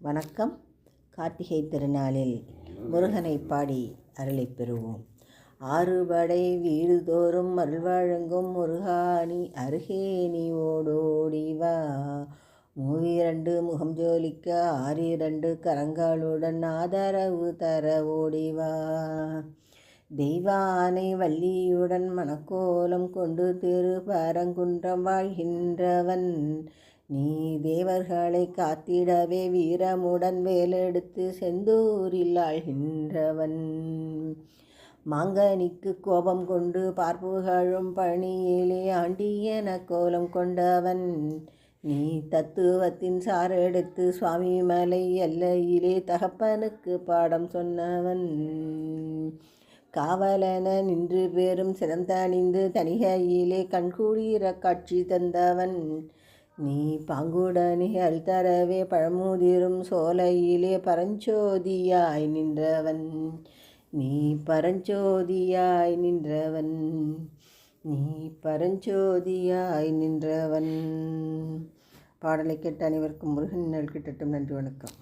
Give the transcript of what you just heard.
வணக்கம். கார்த்திகை திருநாளில் முருகனை பாடி அருளை பெறுவோம். ஆறுபடை வீடுதோறும் அருள் வழங்கும் முருகாணி அருகே நீ ஓடோடிவா. மூவிரண்டு முகம் ஜோலிக்க 6 கரங்களுடன் ஆதரவு தர ஓடிவா. தெய்வானை வள்ளியுடன் மணக்கோலம் கொண்டு திருப்பரங்குன்றம் வாழ்கின்றவன். நீ தேவர்களை காத்திடவே வீரமுடன் வேலெடுத்து செந்தூரில் ஆழ்கின்றவன். மாங்கனிக்கு கோபம் கொண்டு பார்ப்புகழும் பணியிலே ஆண்டியன கோலம் கொண்டவன். நீ தத்துவத்தின் சாரெடுத்து சுவாமி மலை எல்லையிலே தகப்பனுக்கு பாடம் சொன்னவன். காவலன நின்று பெரும் சிறந்தணிந்து தனிகையிலே கண்குளிர காட்சி தந்தவன். நீ பாங்குடனே அல்தரவே பழமுதிரும் சோலையிலே பரஞ்சோதியாய் நின்றவன். நீ பரஞ்சோதியாய் நின்றவன். நீ பரஞ்சோதியாய் நின்றவன். பாடலை கேட்ட அனைவருக்கும் முருகன் நல் கிட்டட்டும். நன்றி, வணக்கம்.